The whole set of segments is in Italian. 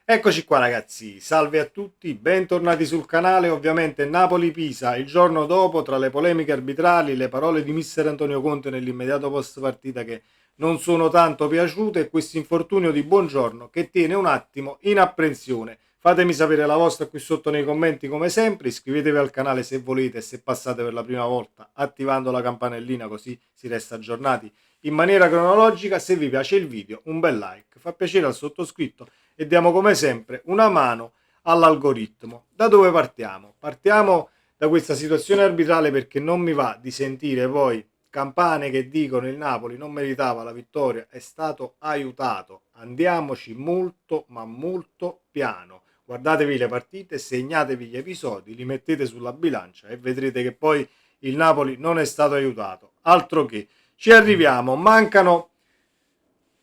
Eccoci qua ragazzi, salve a tutti, bentornati sul canale. Ovviamente Napoli-Pisa, il giorno dopo, tra le polemiche arbitrali, le parole di mister Antonio Conte nell'immediato post partita che non sono tanto piaciute e questo infortunio di Buongiorno che tiene un attimo in apprensione. Fatemi sapere la vostra qui sotto nei commenti come sempre, iscrivetevi al canale se volete e se passate per la prima volta attivando la campanellina così si resta aggiornati in maniera cronologica. Se vi piace il video un bel like, fa piacere al sottoscritto e diamo come sempre una mano all'algoritmo. Da dove partiamo? Partiamo da questa situazione arbitrale perché non mi va di sentire poi campane che dicono il Napoli non meritava la vittoria, è stato aiutato. Andiamoci molto ma molto piano. Guardatevi le partite, segnatevi gli episodi, li mettete sulla bilancia e vedrete che poi il Napoli non è stato aiutato. Altro che. Ci arriviamo, mancano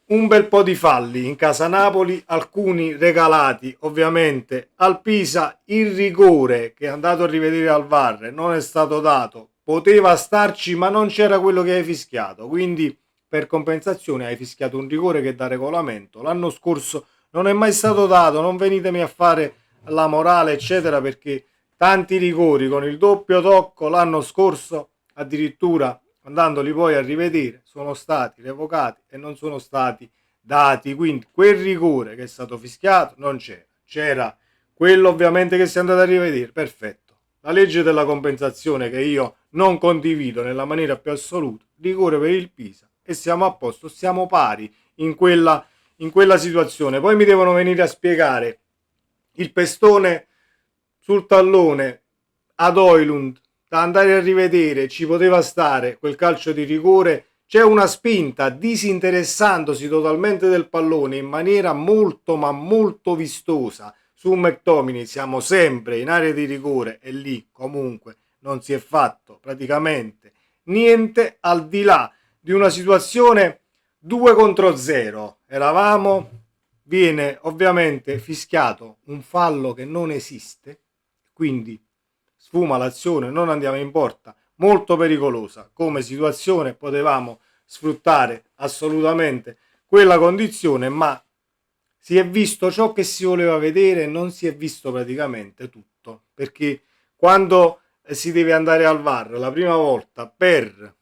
un bel po' di falli in casa Napoli, alcuni regalati ovviamente al Pisa. Il rigore che è andato a rivedere al VAR non è stato dato, poteva starci ma non c'era quello che hai fischiato, quindi per compensazione hai fischiato un rigore che da regolamento l'anno scorso non è mai stato dato. Non venitemi a fare la morale eccetera, perché tanti rigori con il doppio tocco l'anno scorso, addirittura andandoli poi a rivedere, sono stati revocati e non sono stati dati. Quindi quel rigore che è stato fischiato non c'era quello ovviamente che si è andato a rivedere, perfetto. La legge della compensazione che io non condivido nella maniera più assoluta, rigore per il Pisa e siamo a posto, siamo pari in quella situazione. Poi mi devono venire a spiegare il pestone sul tallone ad Oilund da andare a rivedere, ci poteva stare quel calcio di rigore. C'è una spinta disinteressandosi totalmente del pallone in maniera molto ma molto vistosa su McTominay. Siamo sempre in area di rigore e lì comunque non si è fatto praticamente niente, al di là di una situazione 2 contro 0 eravamo. Viene ovviamente fischiato un fallo che non esiste, quindi sfuma l'azione, non andiamo in porta, molto pericolosa come situazione. Potevamo sfruttare assolutamente quella condizione, ma si è visto ciò che si voleva vedere, non si è visto praticamente tutto, perché quando si deve andare al VAR la prima volta per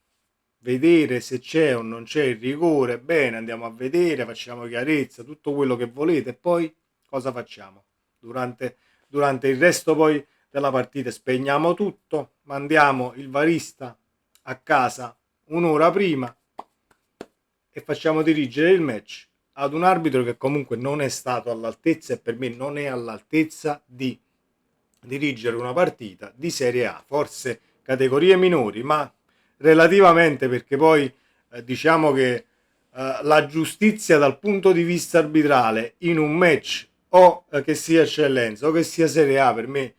vedere se c'è o non c'è il rigore, bene, andiamo a vedere, facciamo chiarezza, tutto quello che volete, e poi cosa facciamo? Durante il resto poi della partita spegniamo tutto, mandiamo il varista a casa un'ora prima e facciamo dirigere il match ad un arbitro che comunque non è stato all'altezza e per me non è all'altezza di dirigere una partita di Serie A, forse categorie minori, ma relativamente, perché poi diciamo che la giustizia dal punto di vista arbitrale in un match, o che sia eccellenza o che sia Serie A, per me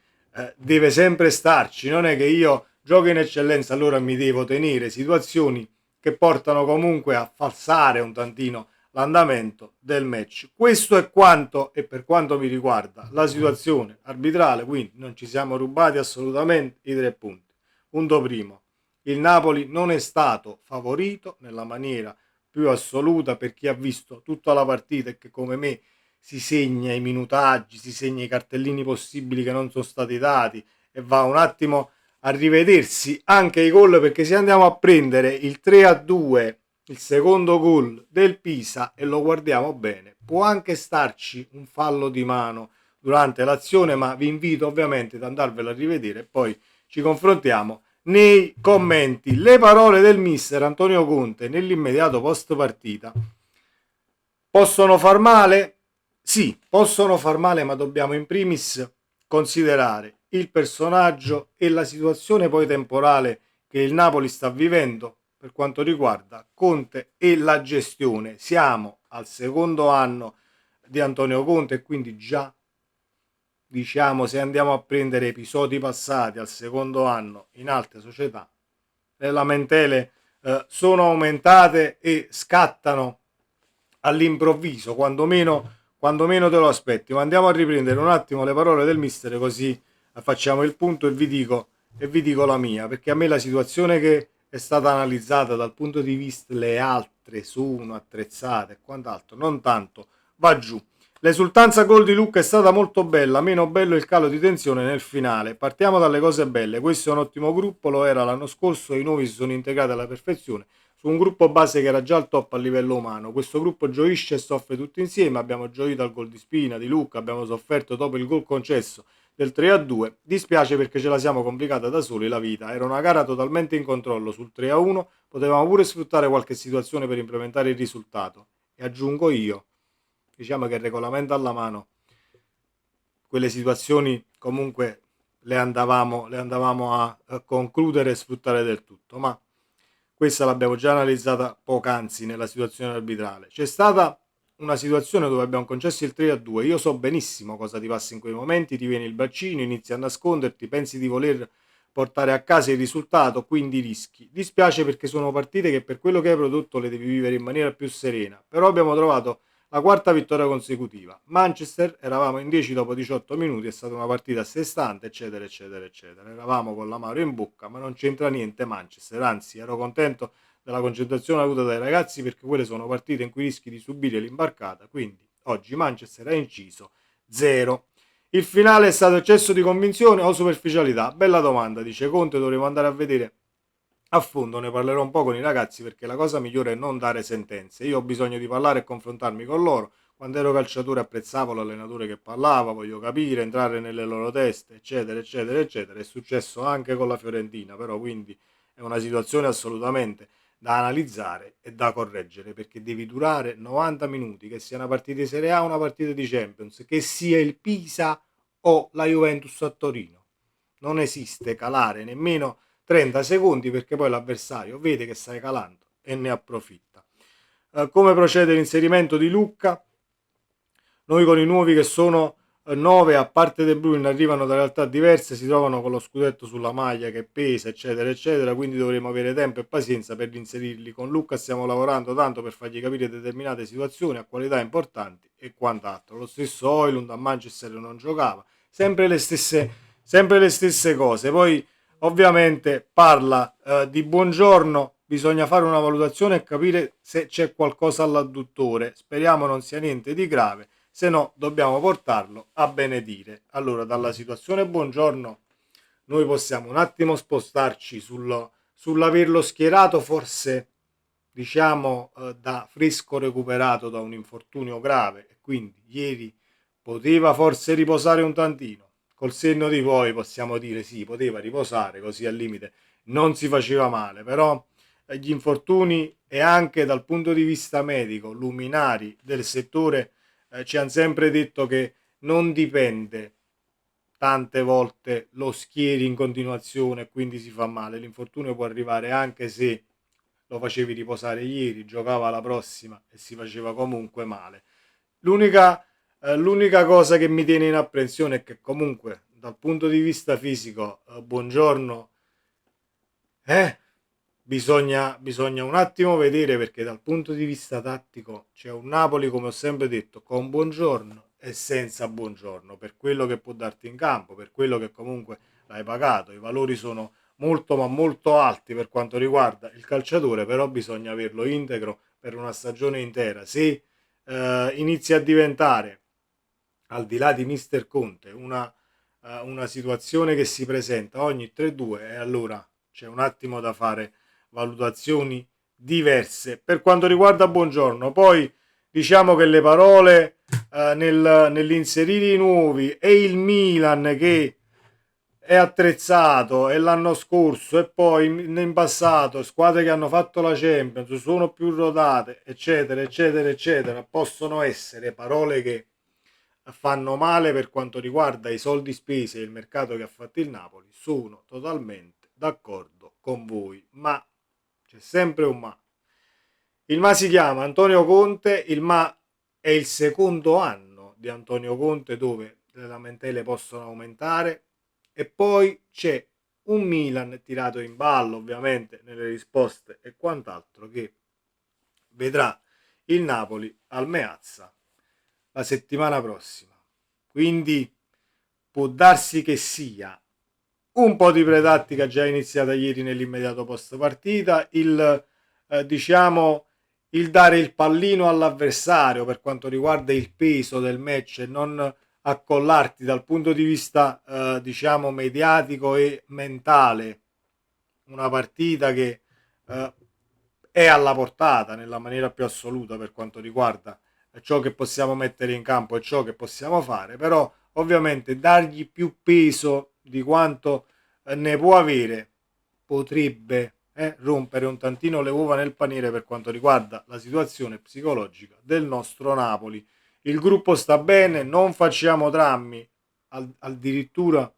deve sempre starci. Non è che io gioco in eccellenza allora mi devo tenere situazioni che portano comunque a falsare un tantino l'andamento del match. Questo è quanto, e per quanto mi riguarda, la situazione arbitrale. Quindi non ci siamo rubati assolutamente i 3 punti. Punto primo: il Napoli non è stato favorito nella maniera più assoluta. Per chi ha visto tutta la partita e che come me si segna i minutaggi, si segna i cartellini possibili che non sono stati dati e va un attimo a rivedersi anche i gol, perché se andiamo a prendere il 3-2, il secondo gol del Pisa, e lo guardiamo bene, può anche starci un fallo di mano durante l'azione, ma vi invito ovviamente ad andarvelo a rivedere e poi ci confrontiamo nei commenti. Le parole del mister Antonio Conte nell'immediato post partita possono far male? Sì, possono far male, ma dobbiamo in primis considerare il personaggio e la situazione poi temporale che il Napoli sta vivendo per quanto riguarda Conte e la gestione. Siamo al secondo anno di Antonio Conte e quindi già, diciamo, se andiamo a prendere episodi passati al secondo anno in altre società, le lamentele sono aumentate e scattano all'improvviso, quando meno te lo aspetti. Ma andiamo a riprendere un attimo le parole del mister, così facciamo il punto e vi dico la mia, perché a me la situazione che è stata analizzata dal punto di vista le altre sono attrezzate e quant'altro non tanto va giù. L'esultanza gol di Lucca è stata molto bella, meno bello il calo di tensione nel finale. Partiamo dalle cose belle, questo è un ottimo gruppo, lo era l'anno scorso, i nuovi si sono integrati alla perfezione su un gruppo base che era già al top a livello umano. Questo gruppo gioisce e soffre tutti insieme, abbiamo gioito al gol di Spina, di Lucca, abbiamo sofferto dopo il gol concesso del 3-2. Dispiace perché ce la siamo complicata da soli la vita, era una gara totalmente in controllo sul 3-1, potevamo pure sfruttare qualche situazione per implementare il risultato. E aggiungo io, diciamo che il regolamento alla mano, quelle situazioni comunque le andavamo a concludere e sfruttare del tutto, ma questa l'abbiamo già analizzata poc'anzi nella situazione arbitrale. C'è stata una situazione dove abbiamo concesso il 3-2, io so benissimo cosa ti passa in quei momenti, ti viene il bacino, inizi a nasconderti, pensi di voler portare a casa il risultato, quindi rischi. Dispiace perché sono partite che per quello che hai prodotto le devi vivere in maniera più serena, però abbiamo trovato la quarta vittoria consecutiva. Manchester, eravamo in 10 dopo 18 minuti, è stata una partita a sé stante, eccetera, eccetera, eccetera. Eravamo con l'amaro in bocca, ma non c'entra niente Manchester, anzi ero contento della concentrazione avuta dai ragazzi perché quelle sono partite in cui rischi di subire l'imbarcata, quindi oggi Manchester ha inciso 0. Il finale è stato eccesso di convinzione o superficialità? Bella domanda, dice Conte, dovremo andare a vedere a fondo, ne parlerò un po' con i ragazzi perché la cosa migliore è non dare sentenze. Io ho bisogno di parlare e confrontarmi con loro. Quando ero calciatore apprezzavo l'allenatore che parlava, voglio capire, entrare nelle loro teste, eccetera, eccetera, eccetera. È successo anche con la Fiorentina, però quindi è una situazione assolutamente da analizzare e da correggere perché devi durare 90 minuti, che sia una partita di Serie A o una partita di Champions, che sia il Pisa o la Juventus a Torino. Non esiste calare nemmeno 30 secondi perché poi l'avversario vede che stai calando e ne approfitta. Come procede l'inserimento di Lucca? Noi con i nuovi che sono 9, a parte De Bruyne, arrivano da realtà diverse, si trovano con lo scudetto sulla maglia che pesa, eccetera, eccetera, quindi dovremo avere tempo e pazienza per inserirli. Con Lucca stiamo lavorando tanto per fargli capire determinate situazioni a qualità importanti e quant'altro. Lo stesso Højlund a Manchester non giocava, sempre le stesse cose. Poi ovviamente parla di Buongiorno, bisogna fare una valutazione e capire se c'è qualcosa all'adduttore, speriamo non sia niente di grave, se no dobbiamo portarlo a benedire. Allora, dalla situazione Buongiorno noi possiamo un attimo spostarci sull'averlo schierato, forse diciamo da fresco recuperato da un infortunio grave, e quindi ieri poteva forse riposare un tantino. Col senno di poi possiamo dire sì, poteva riposare, così al limite non si faceva male, però gli infortuni e anche dal punto di vista medico, luminari del settore ci hanno sempre detto che non dipende tante volte lo schieri in continuazione e quindi si fa male. L'infortunio può arrivare anche se lo facevi riposare ieri, giocava la prossima e si faceva comunque male. L'unica cosa che mi tiene in apprensione è che comunque dal punto di vista fisico, Buongiorno, eh, bisogna un attimo vedere perché dal punto di vista tattico c'è un Napoli, come ho sempre detto, con Buongiorno e senza Buongiorno, per quello che può darti in campo, per quello che comunque l'hai pagato, i valori sono molto ma molto alti per quanto riguarda il calciatore, però bisogna averlo integro per una stagione intera. Se inizia a diventare, al di là di Mister Conte, una situazione che si presenta ogni 3-2 e allora c'è un attimo da fare valutazioni diverse. Per quanto riguarda Buongiorno, poi diciamo che le parole nell'inserire i nuovi e il Milan che è attrezzato e l'anno scorso e poi in passato squadre che hanno fatto la Champions sono più rodate, eccetera, eccetera, eccetera, possono essere parole che fanno male per quanto riguarda i soldi spesi e il mercato che ha fatto il Napoli. Sono totalmente d'accordo con voi, ma c'è sempre un ma. Il ma si chiama Antonio Conte, il ma è il secondo anno di Antonio Conte dove le lamentele possono aumentare e poi c'è un Milan tirato in ballo ovviamente nelle risposte e quant'altro che vedrà il Napoli al Meazza la settimana prossima. Quindi può darsi che sia un po' di pretattica già iniziata ieri nell'immediato post partita, diciamo il dare il pallino all'avversario per quanto riguarda il peso del match e non accollarti dal punto di vista diciamo mediatico e mentale una partita che è alla portata nella maniera più assoluta per quanto riguarda ciò che possiamo mettere in campo e ciò che possiamo fare, però ovviamente dargli più peso di quanto ne può avere potrebbe rompere un tantino le uova nel paniere per quanto riguarda la situazione psicologica del nostro Napoli. Il gruppo sta bene, non facciamo drammi, addirittura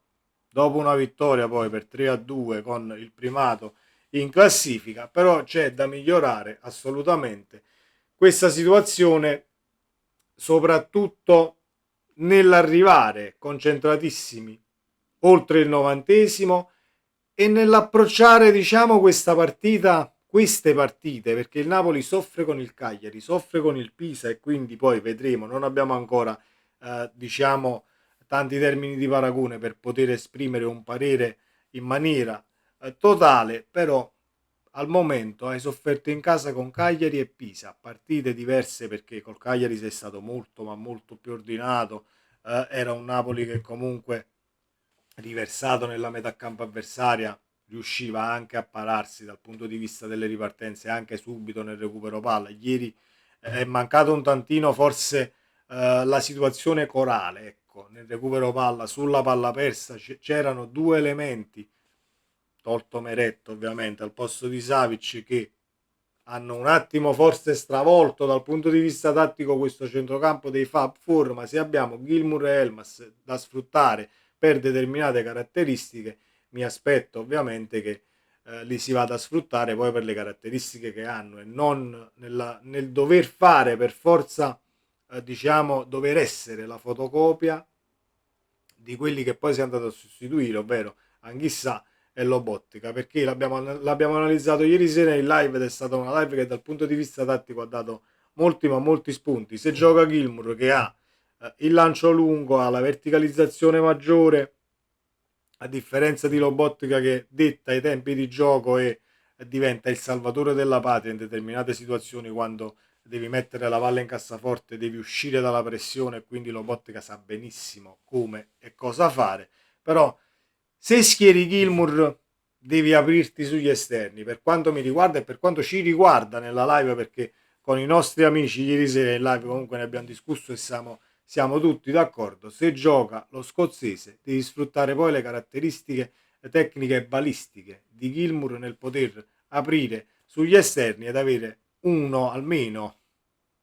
dopo una vittoria poi per 3-2 con il primato in classifica, però c'è da migliorare assolutamente questa situazione, soprattutto nell'arrivare concentratissimi oltre il 90° e nell'approcciare diciamo queste partite, perché il Napoli soffre con il Cagliari, soffre con il Pisa e quindi poi vedremo, non abbiamo ancora diciamo tanti termini di paragone per poter esprimere un parere in maniera totale, però al momento hai sofferto in casa con Cagliari e Pisa, partite diverse perché col Cagliari sei stato molto ma molto più ordinato, era un Napoli che comunque riversato nella metà campo avversaria riusciva anche a pararsi dal punto di vista delle ripartenze anche subito nel recupero palla. Ieri è mancato un tantino forse la situazione corale, ecco, nel recupero palla, sulla palla persa c'erano due elementi, tolto Meretto ovviamente, al posto di Savic, che hanno un attimo forse stravolto dal punto di vista tattico questo centrocampo dei Fab Four, ma se abbiamo Gilmour e Elmas da sfruttare per determinate caratteristiche, mi aspetto ovviamente che li si vada a sfruttare poi per le caratteristiche che hanno e non nel dover fare per forza, diciamo, dover essere la fotocopia di quelli che poi si è andato a sostituire, ovvero Anghissà e Lobotka, perché l'abbiamo analizzato ieri sera in live ed è stata una live che dal punto di vista tattico ha dato molti ma molti spunti. Se gioca Gilmour che ha il lancio lungo, ha la verticalizzazione maggiore, a differenza di Lobotka che detta i tempi di gioco e diventa il salvatore della patria in determinate situazioni quando devi mettere la palla in cassaforte, devi uscire dalla pressione e quindi Lobotka sa benissimo come e cosa fare, però se schieri Gilmour devi aprirti sugli esterni, per quanto mi riguarda e per quanto ci riguarda nella live, perché con i nostri amici ieri sera in live comunque ne abbiamo discusso e siamo tutti d'accordo. Se gioca lo scozzese devi sfruttare poi le caratteristiche tecniche e balistiche di Gilmour nel poter aprire sugli esterni ed avere uno almeno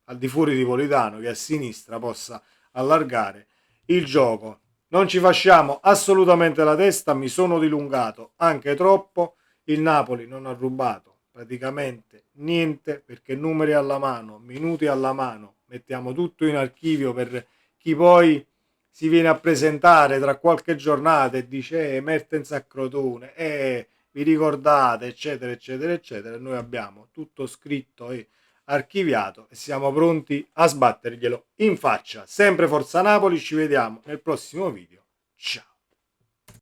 al di fuori di Politano che a sinistra possa allargare il gioco. Non ci facciamo assolutamente la testa, mi sono dilungato anche troppo, il Napoli non ha rubato praticamente niente perché numeri alla mano, minuti alla mano, mettiamo tutto in archivio per chi poi si viene a presentare tra qualche giornata e dice Mertens a Crotone, vi ricordate, eccetera, eccetera, eccetera. Noi abbiamo tutto scritto e archiviato e siamo pronti a sbatterglielo in faccia. Sempre Forza Napoli, ci vediamo nel prossimo video. Ciao.